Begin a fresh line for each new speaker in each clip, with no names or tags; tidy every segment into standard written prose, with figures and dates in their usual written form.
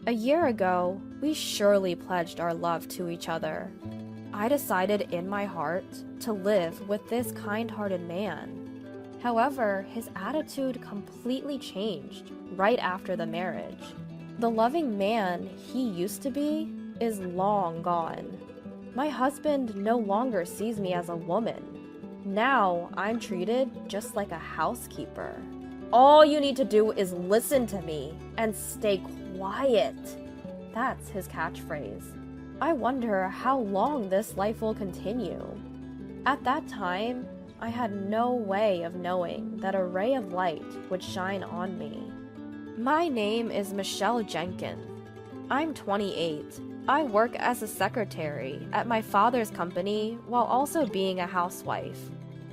A year ago, we surely pledged our love to each other. I decided in my heart to live with this kind-hearted man. However, his attitude completely changed right after the marriage. The loving man he used to be is long gone. My husband no longer sees me as a woman. Now I'm treated just like a housekeeper. All you need to do is listen to me and stay quiet. That's his catchphrase. I wonder how long this life will continue. At that time, I had no way of knowing that a ray of light would shine on me. My name is Michelle Jenkins. I'm 28. I work as a secretary at my father's company while also being a housewife.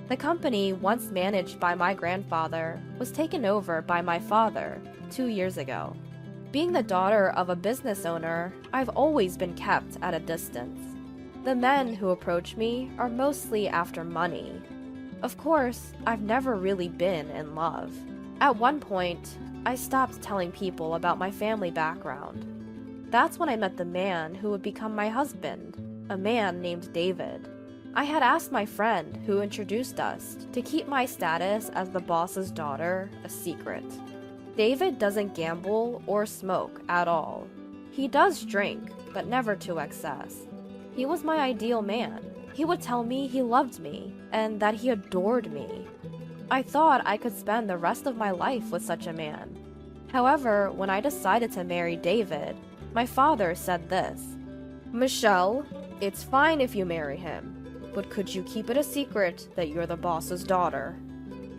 The company, once managed by my grandfather, was taken over by my father 2 years ago. Being the daughter of a business owner, I've always been kept at a distance. The men who approach me are mostly after money. Of course, I've never really been in love. At one point, I stopped telling people about my family background. That's when I met the man who would become my husband, a man named David. I had asked my friend who introduced us to keep my status as the boss's daughter a secret. David doesn't gamble or smoke at all. He does drink, but never to excess. He was my ideal man. He would tell me he loved me and that he adored me. I thought I could spend the rest of my life with such a man. However, when I decided to marry David, my father said this: "Michelle, it's fine if you marry him, but could you keep it a secret that you're the boss's daughter?"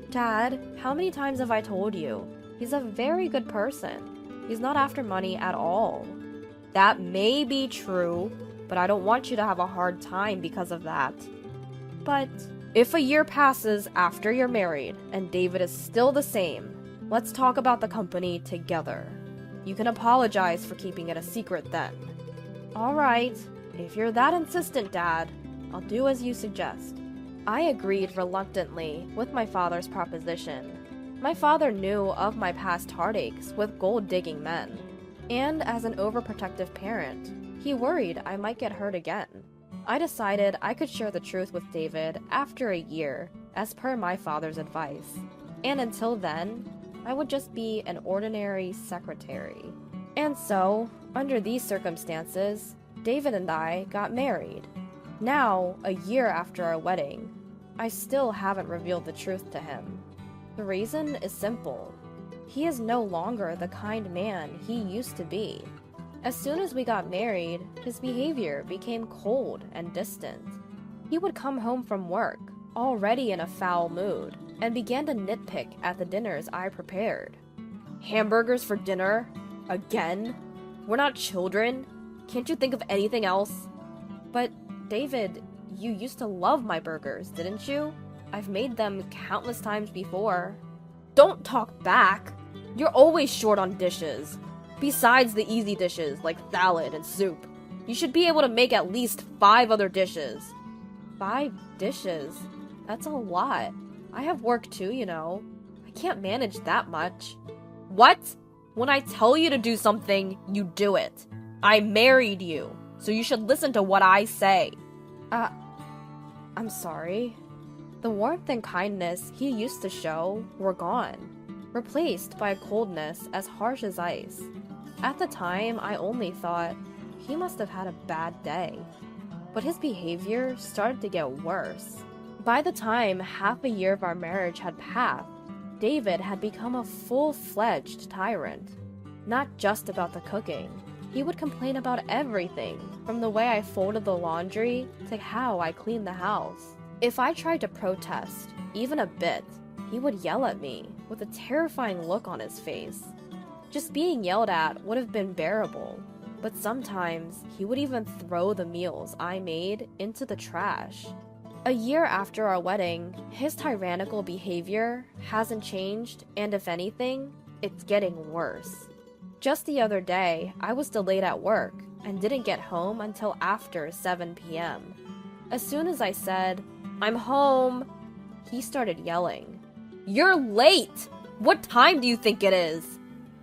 Dad, how many times have I told you? He's a very good person. He's not after money at all. That may be true, but I don't want you to have a hard time because of that. But if a year passes after you're married and David is still the same, let's talk about the company together. You can apologize for keeping it a secret then. Alright, if you're that insistent, Dad, I'll do as you suggest. I agreed reluctantly with my father's proposition. My father knew of my past heartaches with gold-digging men, and as an overprotective parent, he worried I might get hurt again. I decided I could share the truth with David after a year, as per my father's advice, and until then, I would just be an ordinary secretary. And so, under these circumstances, David and I got married. Now, a year after our wedding, I still haven't revealed the truth to him. The reason is simple. He is no longer the kind man he used to be. As soon as we got married, his behavior became cold and distant. He would come home from work, already in a foul mood, and began to nitpick at the dinners I prepared. "Hamburgers for dinner? Again? We're not children. Can't you think of anything else?" "But, David, you used to love my burgers, didn't you? I've made them countless times before." "Don't talk back! You're always short on dishes. Besides the easy dishes, like salad and soup, you should be able to make at least 5 other dishes." 5 dishes? That's a lot. I have work too, you know. I can't manage that much. What? When I tell you to do something, you do it. I married you, so you should listen to what I say. I'm sorry. The warmth and kindness he used to show were gone, replaced by a coldness as harsh as ice. At the time, I only thought, he must have had a bad day. But his behavior started to get worse. By the time half a year of our marriage had passed, David had become a full-fledged tyrant. Not just about the cooking. He would complain about everything, from the way I folded the laundry to how I cleaned the house. If I tried to protest, even a bit, he would yell at me with a terrifying look on his face. Just being yelled at would have been bearable, but sometimes he would even throw the meals I made into the trash. A year after our wedding, his tyrannical behavior hasn't changed, and if anything, it's getting worse. Just the other day, I was delayed at work and didn't get home until after 7 p.m. As soon as I said, "I'm home," he started yelling. "You're late! What time do you think it is?"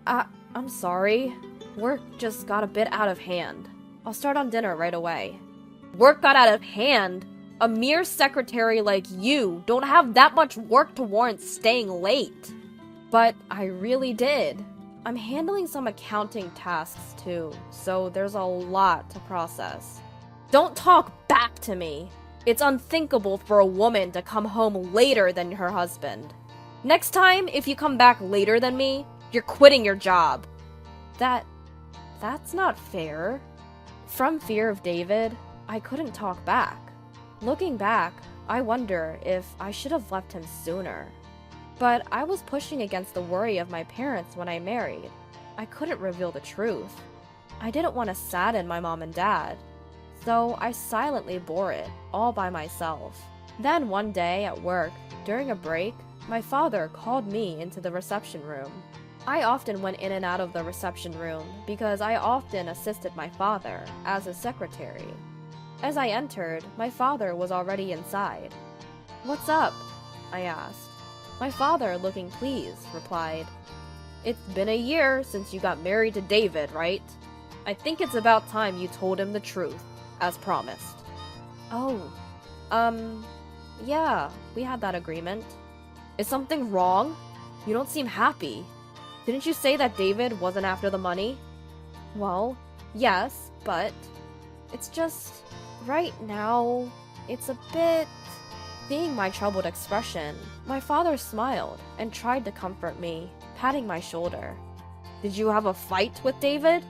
I'm sorry. Work just got a bit out of hand. I'll start on dinner right away. Work got out of hand? A mere secretary like you don't have that much work to warrant staying late. But I really did. I'm handling some accounting tasks too, so there's a lot to process. Don't talk back to me. It's unthinkable for a woman to come home later than her husband. Next time, if you come back later than me, you're quitting your job. That's not fair. From fear of David, I couldn't talk back. Looking back, I wonder if I should have left him sooner. But I was pushing against the worry of my parents when I married. I couldn't reveal the truth. I didn't want to sadden my mom and dad. So I silently bore it, all by myself. Then one day at work, during a break, my father called me into the reception room. I often went in and out of the reception room because I often assisted my father as his secretary. As I entered, my father was already inside. "What's up?" I asked. My father, looking pleased, replied, "It's been a year since you got married to David, right? I think it's about time you told him the truth, as promised." "Oh, yeah, we had that agreement." "Is something wrong? You don't seem happy. Didn't you say that David wasn't after the money?" "Well, yes, but it's just, right now, it's a bit..." Seeing my troubled expression, my father smiled and tried to comfort me, patting my shoulder. "Did you have a fight with David?"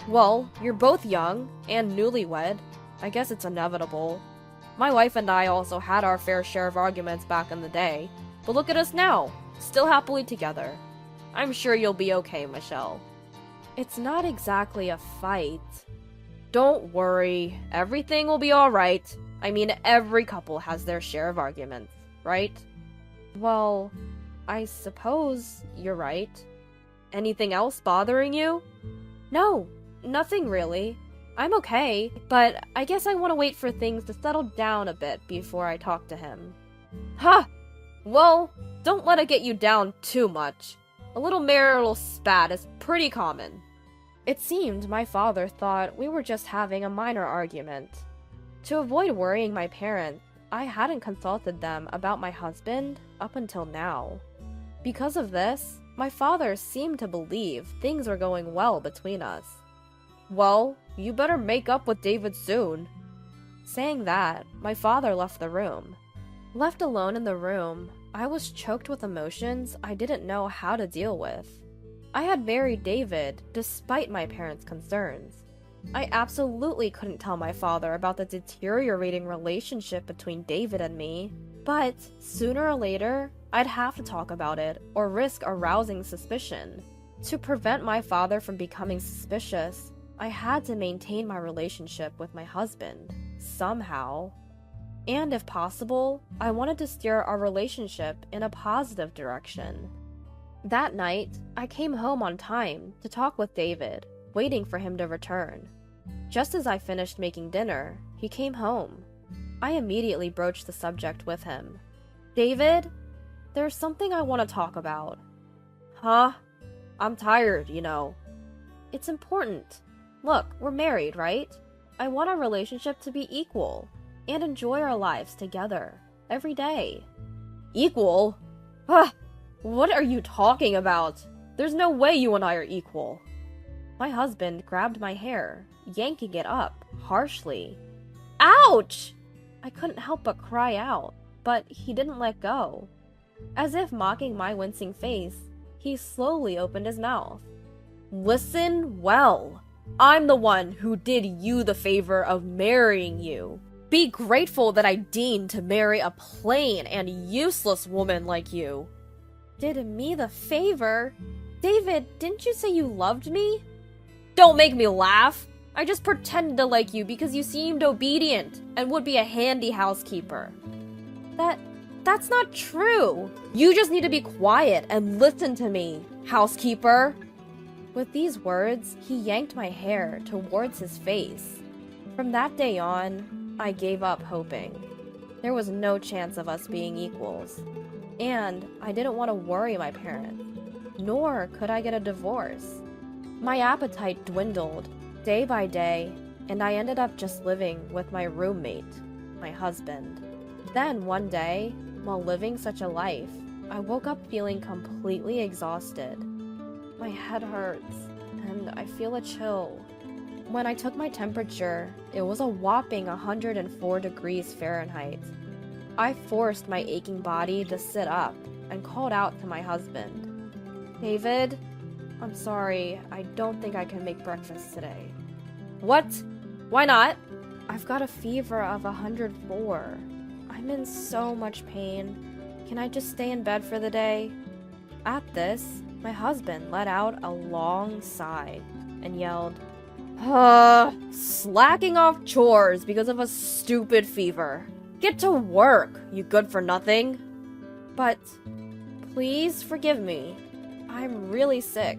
"Well, you're both young and newlywed. I guess it's inevitable. My wife and I also had our fair share of arguments back in the day, but look at us now, still happily together. I'm sure you'll be okay, Michelle." "It's not exactly a fight." "Don't worry, everything will be alright. I mean, every couple has their share of arguments, right?" "Well, I suppose you're right." "Anything else bothering you?" "No, nothing really. I'm okay, but I guess I want to wait for things to settle down a bit before I talk to him." "Ha! Well, don't let it get you down too much. A little marital spat is pretty common." It seemed my father thought we were just having a minor argument. To avoid worrying my parents, I hadn't consulted them about my husband up until now. Because of this, my father seemed to believe things were going well between us. "Well, you better make up with David soon." Saying that, my father left the room. Left alone in the room, I was choked with emotions I didn't know how to deal with. I had married David despite my parents' concerns. I absolutely couldn't tell my father about the deteriorating relationship between David and me, but sooner or later, I'd have to talk about it or risk arousing suspicion. To prevent my father from becoming suspicious, I had to maintain my relationship with my husband, somehow. And if possible, I wanted to steer our relationship in a positive direction. That night, I came home on time to talk with David, waiting for him to return. Just as I finished making dinner, he came home. I immediately broached the subject with him. "David, there's something I want to talk about." "Huh? I'm tired, you know." "It's important. Look, we're married, right? I want our relationship to be equal and enjoy our lives together every day." "Equal? Ah, what are you talking about? There's no way you and I are equal." My husband grabbed my hair, yanking it up harshly. "Ouch!" I couldn't help but cry out, but he didn't let go. As if mocking my wincing face, he slowly opened his mouth. "Listen well. I'm the one who did you the favor of marrying you. Be grateful that I deigned to marry a plain and useless woman like you." "Did me the favor? David, didn't you say you loved me?" "Don't make me laugh. I just pretended to like you because you seemed obedient and would be a handy housekeeper." That's not true. You just need to be quiet and listen to me, housekeeper." With these words, he yanked my hair towards his face. From that day on, I gave up hoping. There was no chance of us being equals. And I didn't want to worry my parents, nor could I get a divorce. My appetite dwindled day by day, and I ended up just living with my roommate, my husband. Then one day, while living such a life, I woke up feeling completely exhausted. My head hurts, and I feel a chill. When I took my temperature, it was a whopping 104 degrees Fahrenheit. I forced my aching body to sit up and called out to my husband. "David, I'm sorry, I don't think I can make breakfast today." "What? Why not?" "I've got a fever of 104. I'm in so much pain. Can I just stay in bed for the day?" At this, my husband let out a long sigh and yelled, "Slacking off chores because of a stupid fever. Get to work, you good-for-nothing." "But, please forgive me. I'm really sick."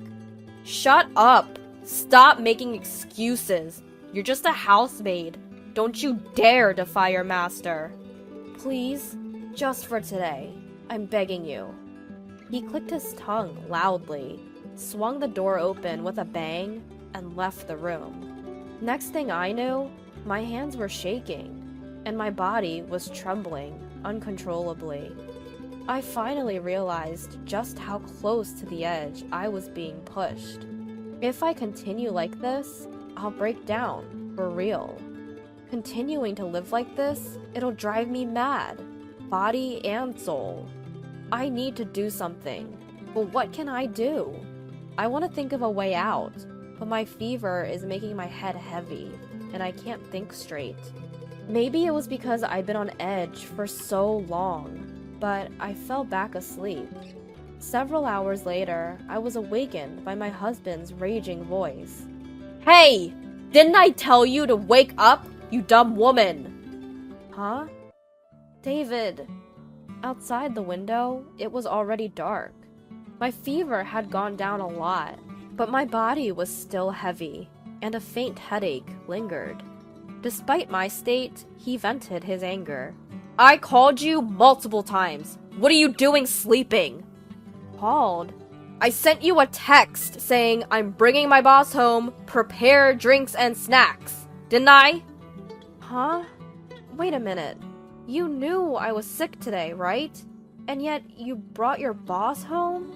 "Shut up! Stop making excuses. You're just a housemaid. Don't you dare defy your master." "Please, just for today. I'm begging you." He clicked his tongue loudly, swung the door open with a bang, and left the room. Next thing I knew, my hands were shaking, and my body was trembling uncontrollably. I finally realized just how close to the edge I was being pushed. If I continue like this, I'll break down, for real. Continuing to live like this, it'll drive me mad, body and soul. I need to do something, but what can I do? I want to think of a way out, but my fever is making my head heavy, and I can't think straight. Maybe it was because I'd been on edge for so long, but I fell back asleep. Several hours later, I was awakened by my husband's raging voice. "Hey! Didn't I tell you to wake up, you dumb woman?" "Huh?" "David." Outside the window, it was already dark. My fever had gone down a lot, but my body was still heavy, and a faint headache lingered. Despite my state, he vented his anger. "I called you multiple times. What are you doing sleeping?" "Called?" "I sent you a text saying I'm bringing my boss home, prepare drinks and snacks. Didn't I?" "Huh? Wait a minute. You knew I was sick today, right? And yet you brought your boss home?"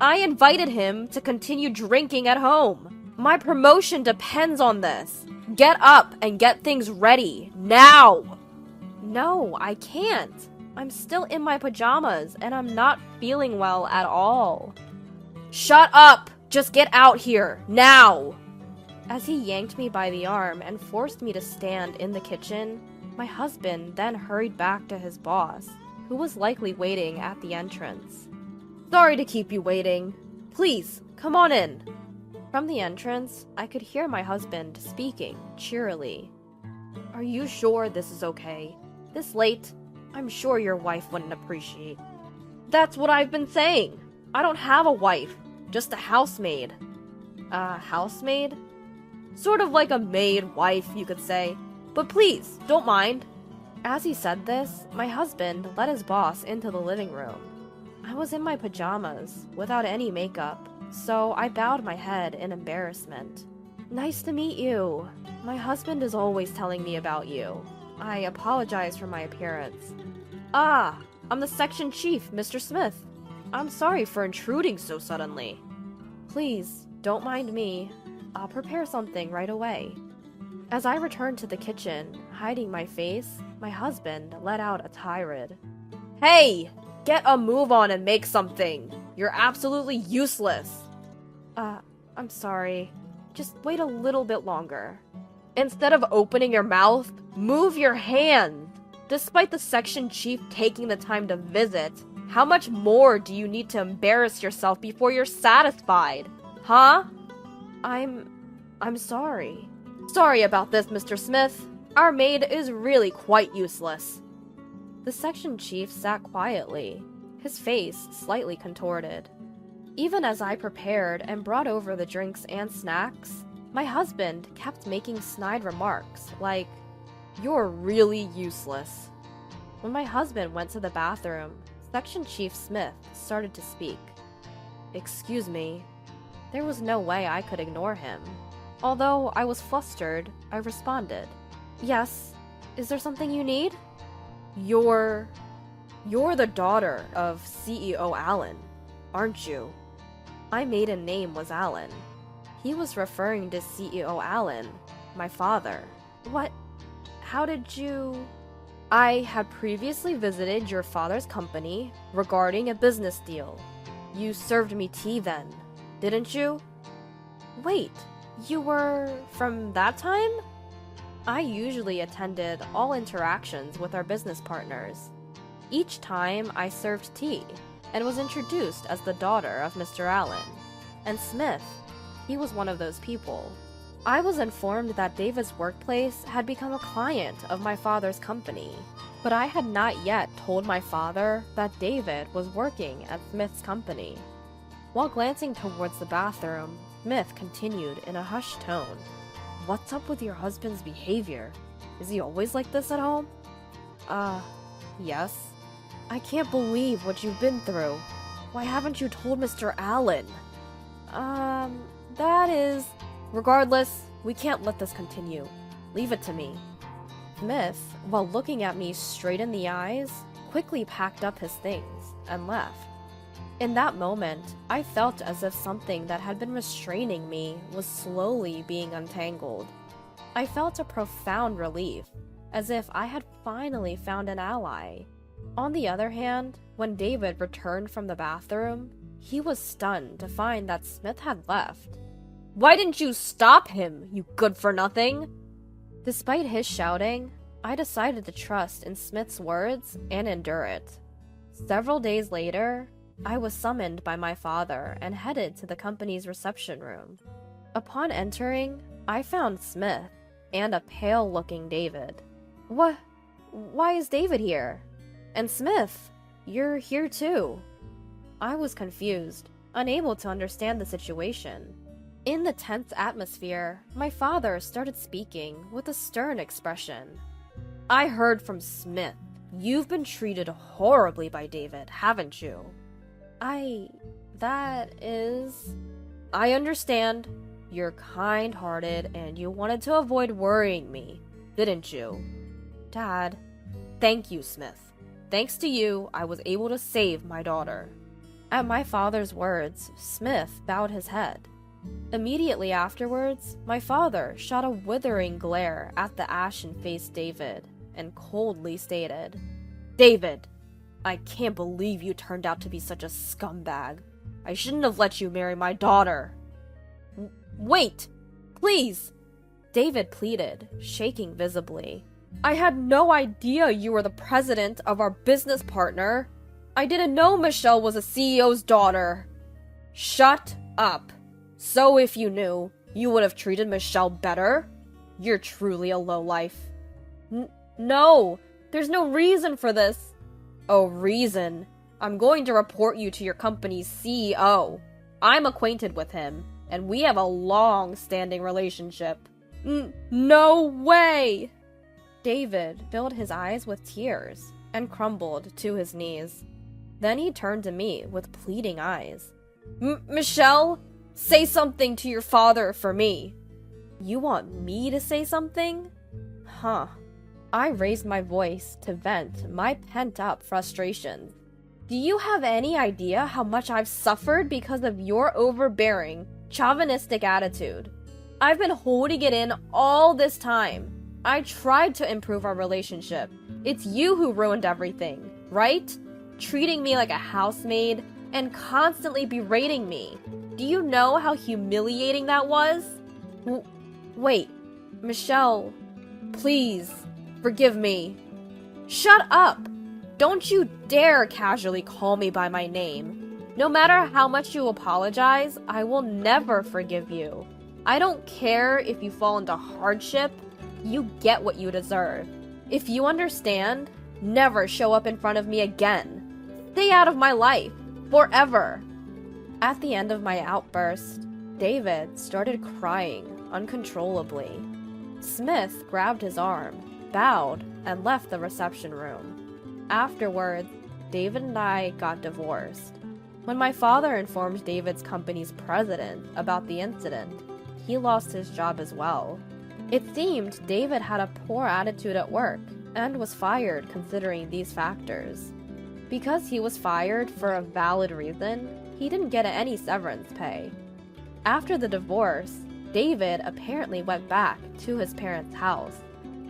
"I invited him to continue drinking at home. My promotion depends on this. Get up and get things ready, now!" "No, I can't. I'm still in my pajamas, and I'm not feeling well at all." "Shut up! Just get out here, now!" As he yanked me by the arm and forced me to stand in the kitchen, my husband then hurried back to his boss, who was likely waiting at the entrance. "Sorry to keep you waiting. Please, come on in." From the entrance, I could hear my husband speaking cheerily. "Are you sure this is okay? This late? I'm sure your wife wouldn't appreciate." "That's what I've been saying. I don't have a wife, just a housemaid." "A housemaid?" "Sort of like a maid wife, you could say. But please, don't mind." As he said this, my husband led his boss into the living room. I was in my pajamas, without any makeup, so I bowed my head in embarrassment. "Nice to meet you. My husband is always telling me about you. I apologize for my appearance." "Ah, I'm the section chief, Mr. Smith. I'm sorry for intruding so suddenly." "Please, don't mind me. I'll prepare something right away." As I returned to the kitchen, hiding my face, my husband let out a tirade. "Hey! Get a move on and make something! You're absolutely useless!" I'm sorry. Just wait a little bit longer." "Instead of opening your mouth, move your hand! Despite the section chief taking the time to visit, how much more do you need to embarrass yourself before you're satisfied? Huh?" I'm sorry." "Sorry about this, Mr. Smith. Our maid is really quite useless." The section chief sat quietly, his face slightly contorted. Even as I prepared and brought over the drinks and snacks, my husband kept making snide remarks like, "You're really useless." When my husband went to the bathroom, Section Chief Smith started to speak. "Excuse me." There was no way I could ignore him. Although I was flustered, I responded, "Yes, is there something you need?" You're the daughter of CEO Allen, aren't you?" My maiden name was Allen. He was referring to CEO Allen, my father. What? How did you... I had previously visited your father's company regarding a business deal. You served me tea then, didn't you? Wait, you were from that time? I usually attended all interactions with our business partners. Each time I served tea and was introduced as the daughter of Mr. Allen. And Smith, he was one of those people. I was informed that David's workplace had become a client of my father's company, but I had not yet told my father that David was working at Smith's company. While glancing towards the bathroom, Smith continued in a hushed tone. "What's up with your husband's behavior? Is he always like this at home?" Yes. I can't believe what you've been through. Why haven't you told Mr. Allen? That is... Regardless, we can't let this continue. Leave it to me." Smith, while looking at me straight in the eyes, quickly packed up his things and left. In that moment, I felt as if something that had been restraining me was slowly being untangled. I felt a profound relief, as if I had finally found an ally. On the other hand, when David returned from the bathroom, he was stunned to find that Smith had left. "Why didn't you stop him, you good-for-nothing?" Despite his shouting, I decided to trust in Smith's words and endure it. Several days later, I was summoned by my father and headed to the company's reception room. Upon entering, I found Smith and a pale-looking David. Why is David here? And Smith, you're here too." I was confused, unable to understand the situation. In the tense atmosphere, my father started speaking with a stern expression. "I heard from Smith. You've been treated horribly by David, haven't you?" That is... "I understand. You're kind-hearted and you wanted to avoid worrying me, didn't you?" "Dad." "Thank you, Smith. Thanks to you, I was able to save my daughter." At my father's words, Smith bowed his head. Immediately afterwards, my father shot a withering glare at the ashen-faced David and coldly stated, "David, I can't believe you turned out to be such a scumbag. I shouldn't have let you marry my daughter." Wait! Please!" David pleaded, shaking visibly. "I had no idea you were the president of our business partner. I didn't know Michelle was a CEO's daughter." "Shut up! So if you knew, you would have treated Michelle better? You're truly a lowlife." No! There's no reason for this." "Oh, reason? I'm going to report you to your company's CEO. I'm acquainted with him, and we have a long-standing relationship." No way!" David filled his eyes with tears and crumbled to his knees. Then he turned to me with pleading eyes. Michelle, say something to your father for me." "You want me to say something? Huh." I raised my voice to vent my pent-up frustration. "Do you have any idea how much I've suffered because of your overbearing, chauvinistic attitude? I've been holding it in all this time. I tried to improve our relationship. It's you who ruined everything, right? Treating me like a housemaid and constantly berating me. Do you know how humiliating that was?" Wait, Michelle, please, forgive me." "Shut up! Don't you dare casually call me by my name. No matter how much you apologize, I will never forgive you. I don't care if you fall into hardship. You get what you deserve. If you understand, never show up in front of me again. Stay out of my life, forever." At the end of my outburst, David started crying uncontrollably. Smith grabbed his arm, bowed, and left the reception room. Afterwards, David and I got divorced. When my father informed David's company's president about the incident, he lost his job as well. It seemed David had a poor attitude at work and was fired considering these factors. Because he was fired for a valid reason, he didn't get any severance pay. After the divorce, David apparently went back to his parents' house.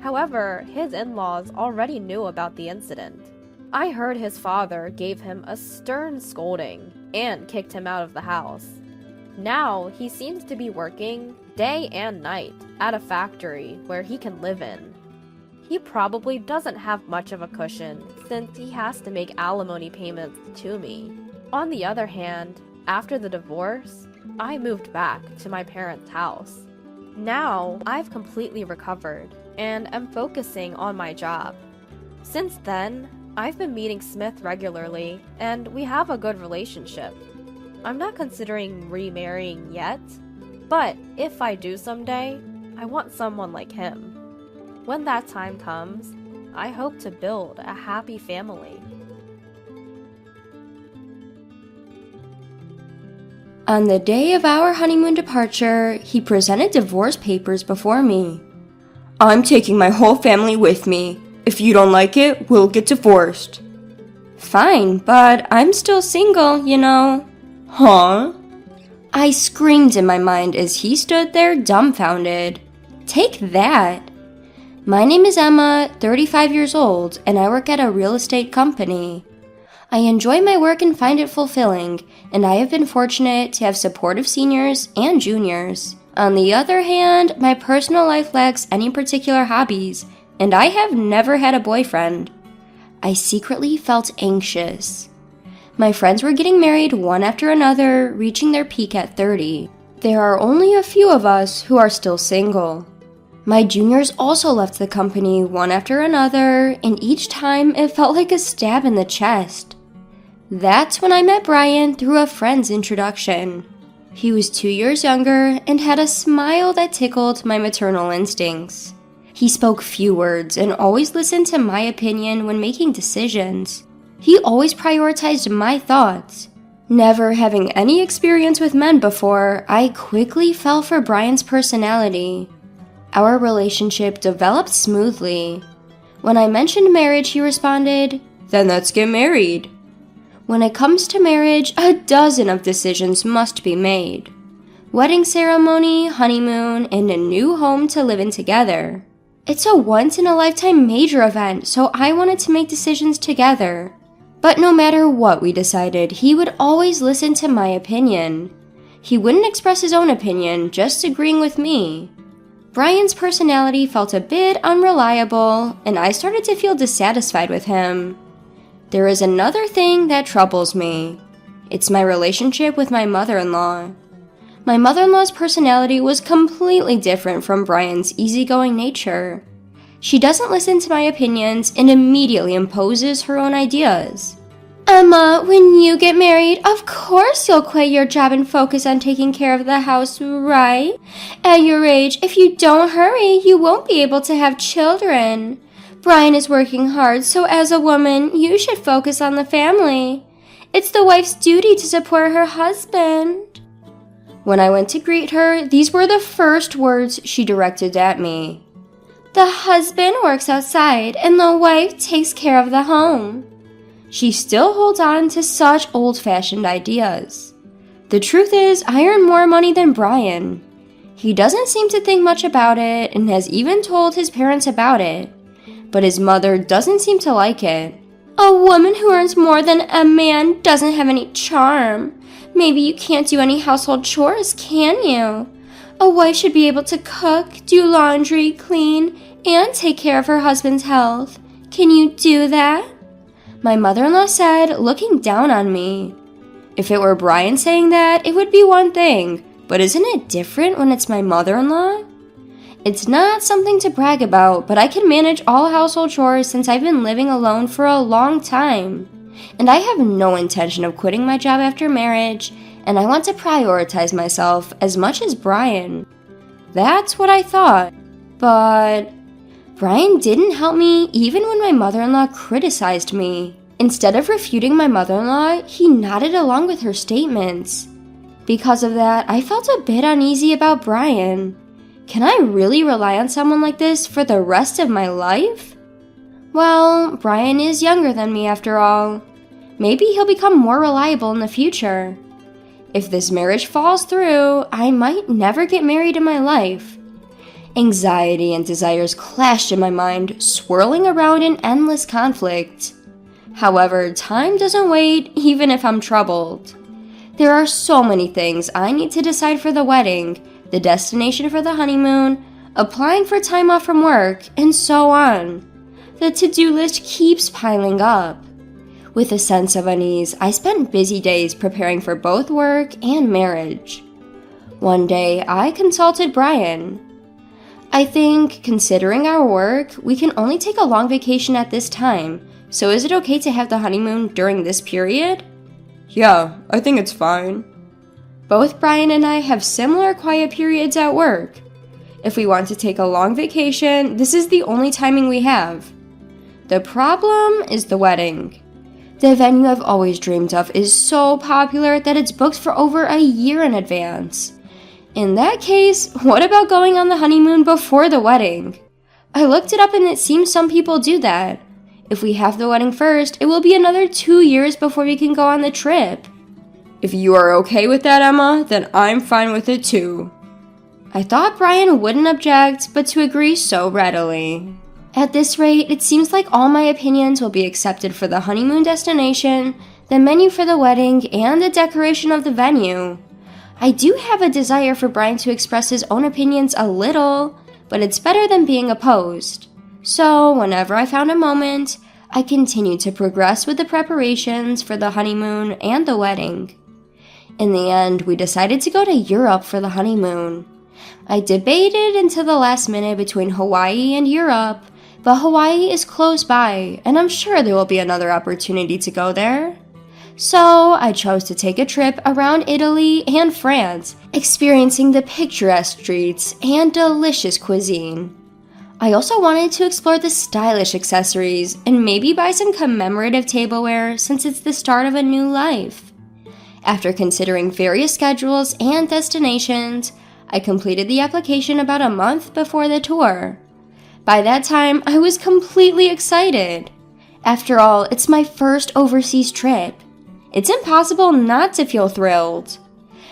However, his in-laws already knew about the incident. I heard his father gave him a stern scolding and kicked him out of the house. Now, he seems to be working day and night at a factory where he can live in. He probably doesn't have much of a cushion since he has to make alimony payments to me. On the other hand, after the divorce, I moved back to my parents' house. Now, I've completely recovered and am focusing on my job. Since then, I've been meeting Smith regularly, and we have a good relationship. I'm not considering remarrying yet, but if I do someday, I want someone like him. When that time comes, I hope to build a happy family.
On the day of our honeymoon departure, he presented divorce papers before me. I'm taking my whole family with me. If you don't like it, we'll get divorced. Fine, but I'm still single, you know. Huh? I screamed in my mind as he stood there dumbfounded. Take that. My name is Emma, 35 years old, and I work at a real estate company. I enjoy my work and find it fulfilling, and I have been fortunate to have supportive seniors and juniors. On the other hand, my personal life lacks any particular hobbies, and I have never had a boyfriend. I secretly felt anxious. My friends were getting married one after another, reaching their peak at 30. There are only a few of us who are still single. My juniors also left the company one after another, and each time it felt like a stab in the chest. That's when I met Brian through a friend's introduction. He was 2 years younger and had a smile that tickled my maternal instincts. He spoke few words and always listened to my opinion when making decisions. He always prioritized my thoughts. Never having any experience with men before, I quickly fell for Brian's personality. Our relationship developed smoothly. When I mentioned marriage, he responded, "Then let's get married." When it comes to marriage, a dozen of decisions must be made. Wedding ceremony, honeymoon, and a new home to live in together. It's a once-in-a-lifetime major event, so I wanted to make decisions together. But no matter what we decided, he would always listen to my opinion. He wouldn't express his own opinion, just agreeing with me. Brian's personality felt a bit unreliable, and I started to feel dissatisfied with him. There is another thing that troubles me. It's my relationship with my mother-in-law. My mother-in-law's personality was completely different from Brian's easygoing nature. She doesn't listen to my opinions and immediately imposes her own ideas. Emma, when you get married, of course you'll quit your job and focus on taking care of the house, right? At your age, if you don't hurry, you won't be able to have children. Brian is working hard, so as a woman, you should focus on the family. It's the wife's duty to support her husband. When I went to greet her, these were the first words she directed at me. The husband works outside, and the wife takes care of the home. She still holds on to such old-fashioned ideas. The truth is, I earn more money than Brian. He doesn't seem to think much about it, and has even told his parents about it. But his mother doesn't seem to like it. A woman who earns more than a man doesn't have any charm. Maybe you can't do any household chores, can you? A wife should be able to cook, do laundry, clean, and take care of her husband's health. Can you do that? My mother-in-law said, looking down on me. If it were Brian saying that, it would be one thing, but isn't it different when it's my mother-in-law? It's not something to brag about, but I can manage all household chores since I've been living alone for a long time. And I have no intention of quitting my job after marriage, and I want to prioritize myself as much as Brian. That's what I thought. But Brian didn't help me even when my mother-in-law criticized me. Instead of refuting my mother-in-law, he nodded along with her statements. Because of that, I felt a bit uneasy about Brian. Can I really rely on someone like this for the rest of my life? Well, Brian is younger than me after all. Maybe he'll become more reliable in the future. If this marriage falls through, I might never get married in my life. Anxiety and desires clashed in my mind, swirling around in endless conflict. However, time doesn't wait, even if I'm troubled. There are so many things I need to decide for the wedding, the destination for the honeymoon, applying for time off from work, and so on. The to-do list keeps piling up. With a sense of unease, I spent busy days preparing for both work and marriage. One day, I consulted Brian. I think, considering our work, we can only take a long vacation at this time, so is it okay to have the honeymoon during this period?
Yeah, I think it's fine.
Both Brian and I have similar quiet periods at work. If we want to take a long vacation, this is the only timing we have. The problem is the wedding. The venue I've always dreamed of is so popular that it's booked for over a year in advance. In that case, what about going on the honeymoon before the wedding? I looked it up and it seems some people do that. If we have the wedding first, it will be another 2 years before we can go on the trip.
If you are okay with that, Emma, then I'm fine with it too.
I thought Brian wouldn't object, but to agree so readily. At this rate, it seems like all my opinions will be accepted for the honeymoon destination, the menu for the wedding, and the decoration of the venue. I do have a desire for Brian to express his own opinions a little, but it's better than being opposed. So, whenever I found a moment, I continued to progress with the preparations for the honeymoon and the wedding. In the end, we decided to go to Europe for the honeymoon. I debated until the last minute between Hawaii and Europe, but Hawaii is close by, and I'm sure there will be another opportunity to go there. So, I chose to take a trip around Italy and France, experiencing the picturesque streets and delicious cuisine. I also wanted to explore the stylish accessories and maybe buy some commemorative tableware since it's the start of a new life. After considering various schedules and destinations, I completed the application about a month before the tour. By that time, I was completely excited. After all, it's my first overseas trip. It's impossible not to feel thrilled.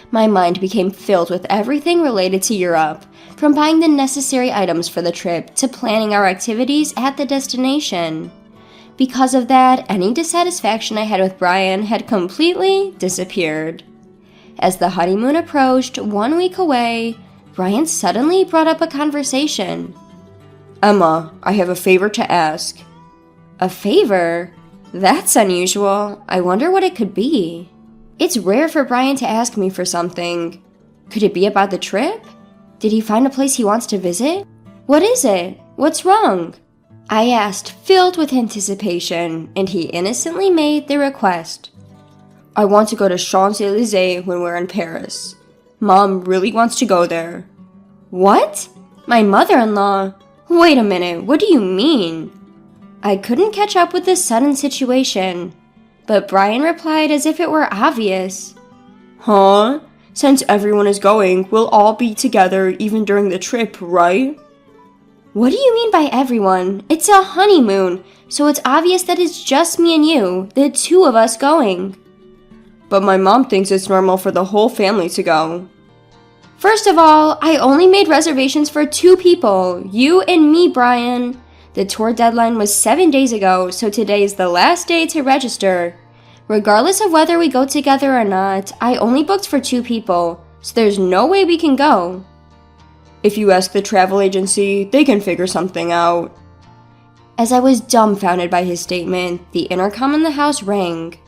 My mind became filled with everything related to Europe, from buying the necessary items for the trip to planning our activities at the destination. Because of that, any dissatisfaction I had with Brian had completely disappeared. As the honeymoon approached 1 week away, Brian suddenly brought up a conversation.
Emma, I have a favor to ask.
A favor? That's unusual. I wonder what it could be. It's rare for Brian to ask me for something. Could it be about the trip? Did he find a place he wants to visit? What is it? What's wrong? I asked, filled with anticipation, and he innocently made the request.
I want to go to Champs-Élysées when we're in Paris. Mom really wants to go there.
What? My mother-in-law? Wait a minute, what do you mean? I couldn't catch up with this sudden situation, but Brian replied as if it were obvious.
Huh? Since everyone is going, we'll all be together even during the trip, right?
What do you mean by everyone? It's a honeymoon, so it's obvious that it's just me and you, the two of us going.
But my mom thinks it's normal for the whole family to go.
First of all, I only made reservations for 2 people, you and me, Brian. The tour deadline was 7 days ago, so today is the last day to register. Regardless of whether we go together or not, I only booked for 2 people, so there's no way we can go.
If you ask the travel agency, they can figure something out.
As I was dumbfounded by his statement, the intercom in the house rang.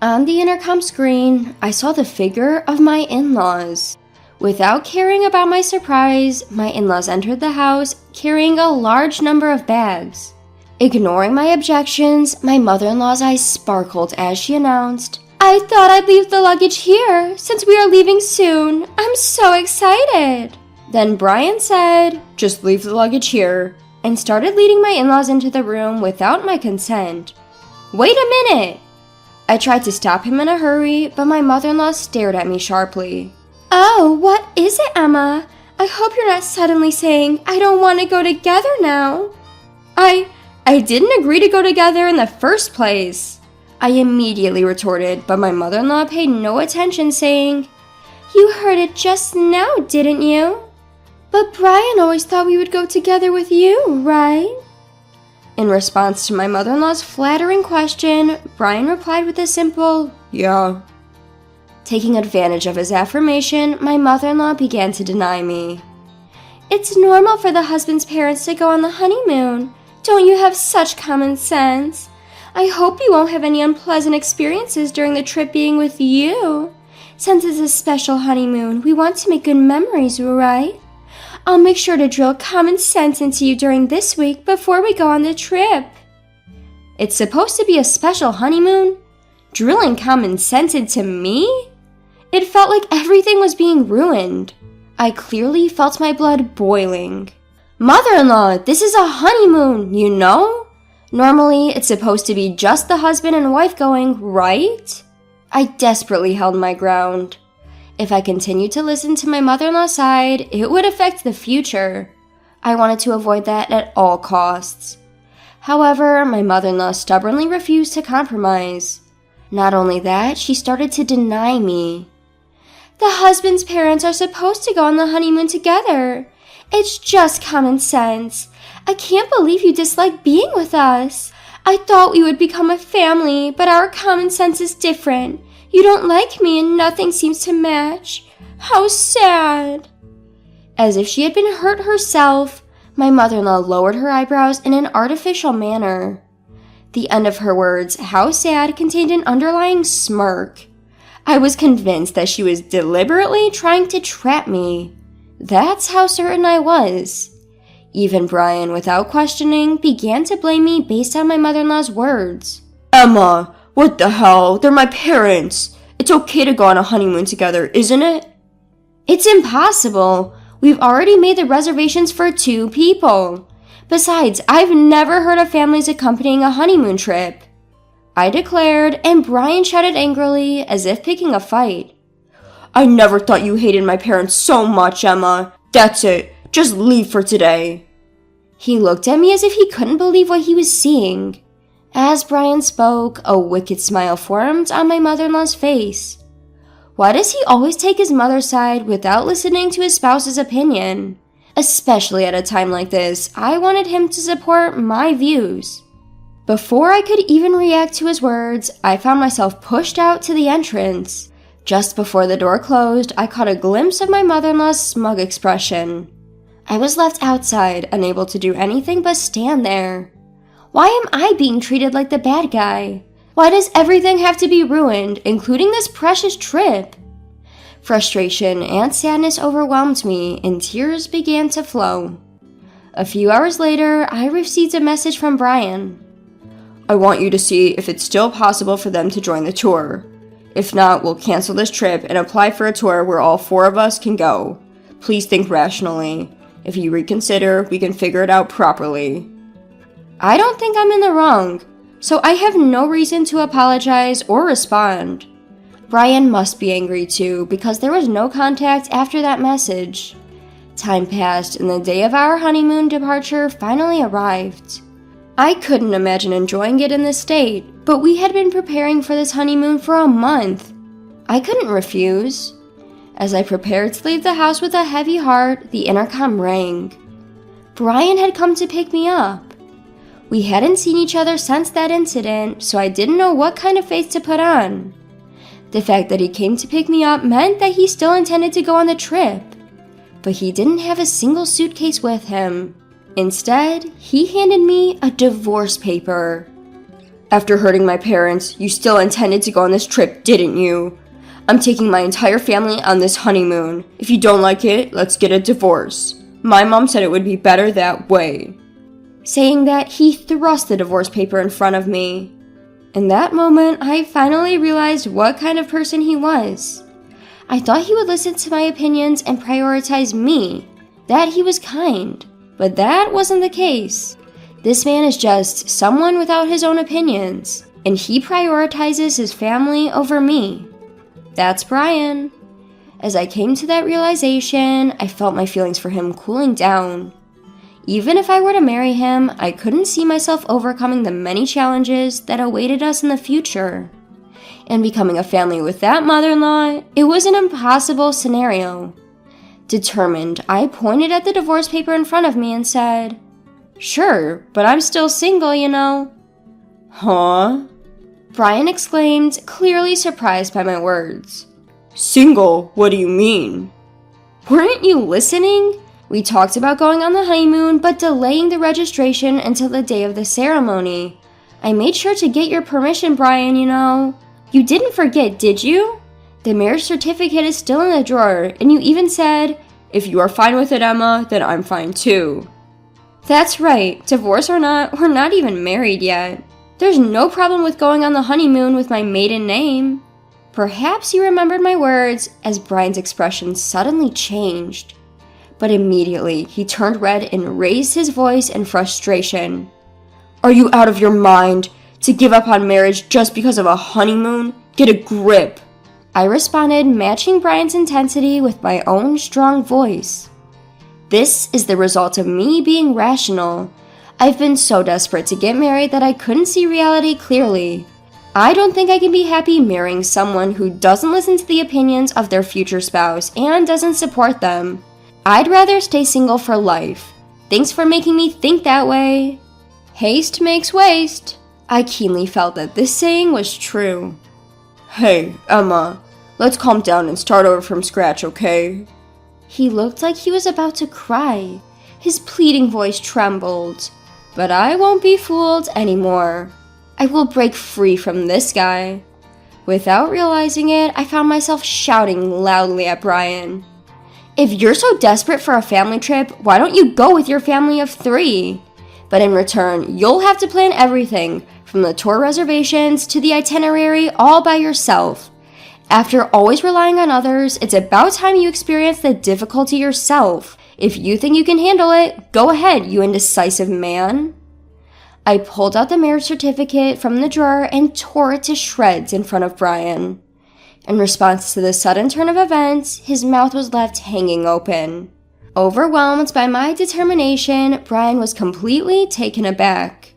On the intercom screen, I saw the figure of my in-laws. Without caring about my surprise, my in-laws entered the house carrying a large number of bags. Ignoring my objections, my mother-in-law's eyes sparkled as she announced, "I thought I'd leave the luggage here since we are leaving soon. I'm so excited." Then Brian said, "Just leave the luggage here," and started leading my in-laws into the room without my consent. Wait a minute! I tried to stop him in a hurry, but my mother-in-law stared at me sharply. Oh, what is it, Emma? I hope you're not suddenly saying, I don't want to go together now. I didn't agree to go together in the first place. I immediately retorted, but my mother-in-law paid no attention, saying, You heard it just now, didn't you? But Brian always thought we would go together with you, right? In response to my mother-in-law's flattering question, Brian replied with a simple, Yeah. Taking advantage of his affirmation, my mother-in-law began to deny me. It's normal for the husband's parents to go on the honeymoon. Don't you have such common sense? I hope you won't have any unpleasant experiences during the trip being with you. Since it's a special honeymoon, we want to make good memories, right? I'll make sure to drill common sense into you during this week before we go on the trip. It's supposed to be a special honeymoon? Drilling common sense into me? It felt like everything was being ruined. I clearly felt my blood boiling. Mother-in-law, this is a honeymoon, you know? Normally, it's supposed to be just the husband and wife going, right? I desperately held my ground. If I continued to listen to my mother-in-law's side, it would affect the future. I wanted to avoid that at all costs. However, my mother-in-law stubbornly refused to compromise. Not only that, she started to deny me. The husband's parents are supposed to go on the honeymoon together. It's just common sense. I can't believe you dislike being with us. I thought we would become a family, but our common sense is different. You don't like me and nothing seems to match. How sad. As if she had been hurt herself, my mother-in-law lowered her eyebrows in an artificial manner. The end of her words, how sad, contained an underlying smirk. I was convinced that she was deliberately trying to trap me. That's how certain I was. Even Brian, without questioning, began to blame me based on my mother-in-law's words.
Emma, what the hell? They're my parents. It's okay to go on a honeymoon together, isn't it?
It's impossible. We've already made the reservations for 2 people. Besides, I've never heard of families accompanying a honeymoon trip. I declared, and Brian shouted angrily, as if picking a fight.
I never thought you hated my parents so much, Emma. That's it. Just leave for today.
He looked at me as if he couldn't believe what he was seeing. As Brian spoke, a wicked smile formed on my mother-in-law's face. Why does he always take his mother's side without listening to his spouse's opinion? Especially at a time like this, I wanted him to support my views. Before I could even react to his words, I found myself pushed out to the entrance. Just before the door closed, I caught a glimpse of my mother-in-law's smug expression. I was left outside, unable to do anything but stand there. Why am I being treated like the bad guy? Why does everything have to be ruined, including this precious trip? Frustration and sadness overwhelmed me, and tears began to flow. A few hours later, I received a message from Brian.
I want you to see if it's still possible for them to join the tour. If not, we'll cancel this trip and apply for a tour where all 4 of us can go. Please think rationally. If you reconsider, we can figure it out properly.
I don't think I'm in the wrong, so I have no reason to apologize or respond. Brian must be angry too, because there was no contact after that message. Time passed, and the day of our honeymoon departure finally arrived. I couldn't imagine enjoying it in this state, but we had been preparing for this honeymoon for a month. I couldn't refuse. As I prepared to leave the house with a heavy heart, the intercom rang. Brian had come to pick me up. We hadn't seen each other since that incident, so I didn't know what kind of face to put on. The fact that he came to pick me up meant that he still intended to go on the trip. But he didn't have a single suitcase with him. Instead, he handed me a divorce paper.
After hurting my parents, you still intended to go on this trip, didn't you? I'm taking my entire family on this honeymoon. If you don't like it, let's get a divorce. My mom said it would be better that way.
Saying that, he thrust the divorce paper in front of me. In that moment, I finally realized what kind of person he was. I thought he would listen to my opinions and prioritize me, that he was kind, but that wasn't the case. This man is just someone without his own opinions. and he prioritizes his family over me. That's Brian. As I came to that realization, I felt my feelings for him cooling down. Even if I were to marry him, I couldn't see myself overcoming the many challenges that awaited us in the future. And becoming a family with that mother-in-law, it was an impossible scenario. Determined, I pointed at the divorce paper in front of me and said, "Sure, but I'm still single, you know." "Huh?" Brian exclaimed, clearly surprised by my words. "Single? What do you mean?" "Weren't you listening? We talked about going on the honeymoon, but delaying the registration until the day of the ceremony. I made sure to get your permission, Brian, you know. You didn't forget, did you? The marriage certificate is still in the drawer, and you even said, 'If you are fine with it, Emma, then I'm fine too.'" "That's right. Divorce or not, we're not even married yet. There's no problem with going on the honeymoon with my maiden name." Perhaps he remembered my words as Brian's expression suddenly changed. But immediately, he turned red and raised his voice in frustration. "Are you out of your mind? To give up on marriage just because of a honeymoon? Get a grip!" I responded, matching Brian's intensity with my own strong voice. "This is the result of me being rational. I've been so desperate to get married that I couldn't see reality clearly. I don't think I can be happy marrying someone who doesn't listen to the opinions of their future spouse and doesn't support them. I'd rather stay single for life. Thanks for making me think that way." Haste makes waste. I keenly felt that this saying was true. "Hey, Emma, let's calm down and start over from scratch, okay?" He looked like he was about to cry. His pleading voice trembled. But I won't be fooled anymore. I will break free from this guy. Without realizing it, I found myself shouting loudly at Brian. "If you're so desperate for a family trip, why don't you go with your family of 3? But in return, you'll have to plan everything, from the tour reservations to the itinerary, all by yourself. After always relying on others, it's about time you experience the difficulty yourself. If you think you can handle it, go ahead, you indecisive man." I pulled out the marriage certificate from the drawer and tore it to shreds in front of Brian. In response to the sudden turn of events, his mouth was left hanging open. Overwhelmed by my determination, Brian was completely taken aback.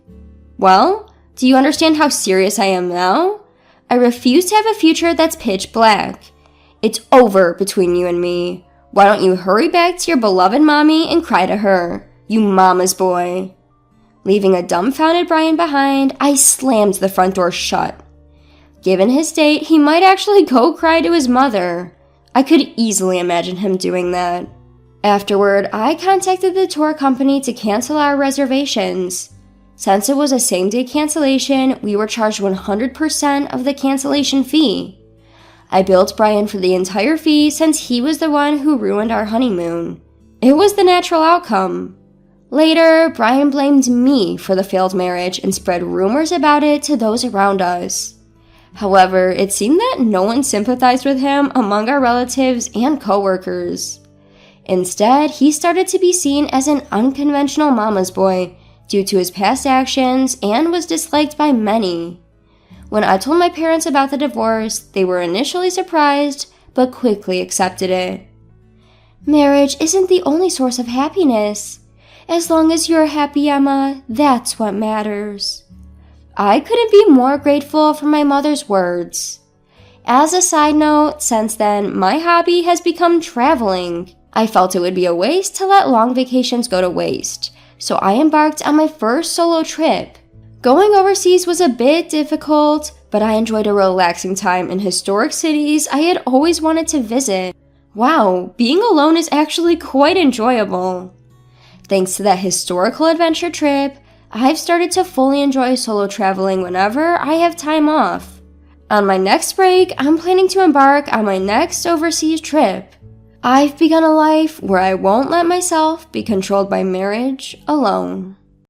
"Well, do you understand how serious I am now? I refuse to have a future that's pitch black. It's over between you and me. Why don't you hurry back to your beloved mommy and cry to her, you mama's boy." Leaving a dumbfounded Brian behind, I slammed the front door shut. Given his state, he might actually go cry to his mother. I could easily imagine him doing that. Afterward, I contacted the tour company to cancel our reservations. Since it was a same-day cancellation, we were charged 100% of the cancellation fee. I billed Brian for the entire fee since he was the one who ruined our honeymoon. It was the natural outcome. Later, Brian blamed me for the failed marriage and spread rumors about it to those around us. However, it seemed that no one sympathized with him among our relatives and coworkers. Instead, he started to be seen as an unconventional mama's boy due to his past actions and was disliked by many. When I told my parents about the divorce, they were initially surprised, but quickly accepted it. Marriage isn't the only source of happiness. As long as you're happy, Emma, that's what matters. I couldn't be more grateful for my mother's words. As a side note, since then, my hobby has become traveling. I felt it would be a waste to let long vacations go to waste, so I embarked on my first solo trip. Going overseas was a bit difficult, but I enjoyed a relaxing time in historic cities I had always wanted to visit. Wow, being alone is actually quite enjoyable. Thanks to that historical adventure trip, I've started to fully enjoy solo traveling whenever I have time off. On my next break, I'm planning to embark on my next overseas trip. I've begun a life where I won't let myself be controlled by marriage alone.